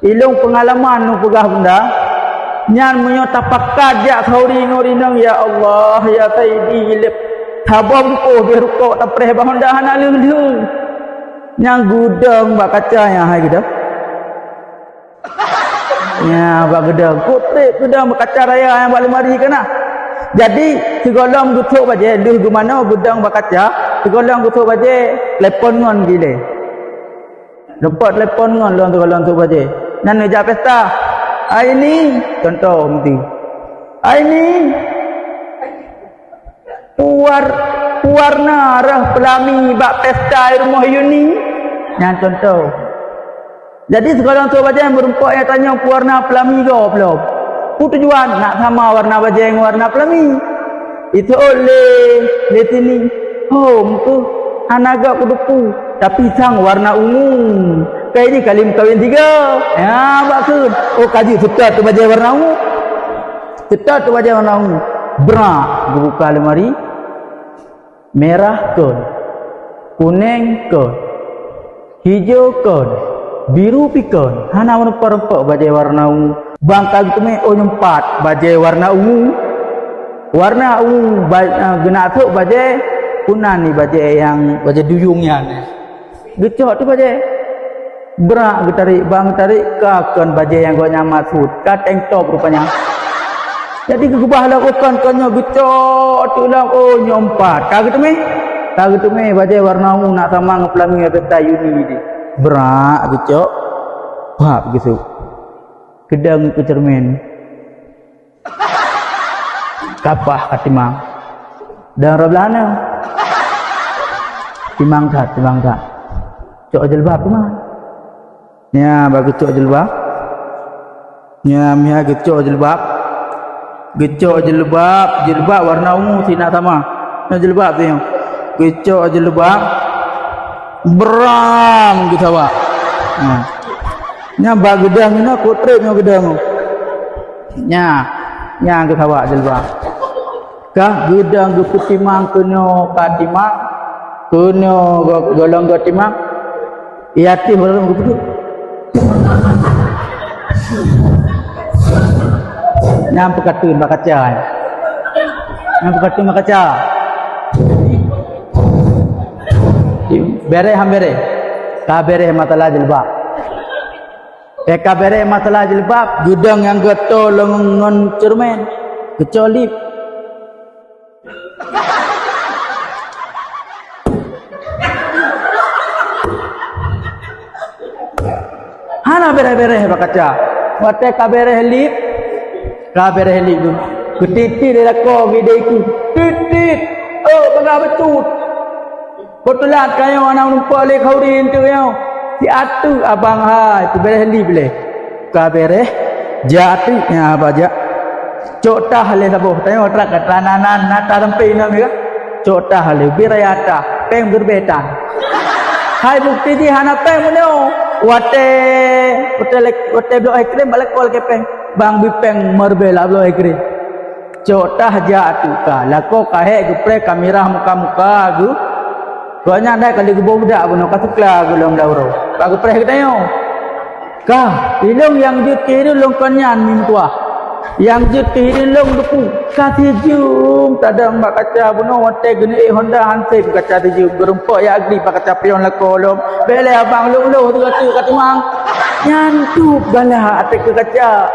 ilung pengalaman nu pegah benda nyan menyo tapakat jak sauri ngorinang ya Allah ya Sayyidi lep tabam ko beruko tapreh bahondahan alung nyang gudang bak kaca yang hai gitu ya bak gedang kutrip gudang bak kaca raya yang balik mari kana jadi segolong gutuk baje duh gumana gudang bak kaca segolong gutuk baje lepon ngon gile dapat lepon ngon long segolong tu baje nan ja pesta hari ni contoh mesti hari ni warna rah pelami bak pesta rumah Yuni yang contoh jadi sekarang tu baca yang berempat yang tanya warna pelami ke belum ku tujuan nak sama warna baca yang warna pelami itu oleh letini tu anaga kudupu tapi sang warna ungu kayak ni kali kawin 3 ya maksud kaji tetap tu baca warna ungu tetap tu baca warna ungu berak buka lemari merah kon kuning kon hijau kon biru pikon hana rempah-rempah bajai warna ungu bangkang tu me nyempat bajai warna ungu gena tu bajai kunan ni bajai yang bajai duyungnya ni gecok tu bajai berak getarik bang tarik kakon bajai yang gua nyamat sud ka tank top rupanya jadi kegubah lakukan kanyo gecok tu lah nyompat kaget tu me bajai warna ungu nak sama ngepelami pesta Yuni ni berak gecok bab gitu gedang ke cermin kapah katimang dan rablana timang tak cok jilbab tu mah nya bagi cok jilbab nya mia gecok jilbab warna ungu si nak sama nya jilbab tu gecok jilbab berang gitu awak nya bag gedang ni kutrip nya gedang nya gitu awak jilbab kah gedang ge putimang keno katimang keno golong katimang iati golong gitu nya pekatun bakaca bere hambere ka bere matalah jilbab ka bere matalah jilbab gudang yang geto lengon cermin kecolip hana bere bakaca wate ka bere lip ketitir lako videku titit bangga betut betulan kayo anak numpak le khaurin tu yo si atu abang hai tu bereh li boleh ka bereh jatu nya baja cotah le sabo tayo trak katananan nata tempe na me cotah le birayata peng berbetan hai bukti di hana peng munyo wate blok ekrim balik kol ke peng bang bipeng merbela blok ekrim cotah jatu ka lako kahe gupre kamera muka gu banyak dah kali gubau budak pun nak tukla gulung dauro bagu preh ketayo kah ilung yang juti ilung kanyan mintua yang juti ilung duku katijung tadang bak kaca buno wate geni Honda hansip kaca tijung gerempok ya agri bak kaca pion lakolom bele abang lu tu katimang nyantuk bala atek kaca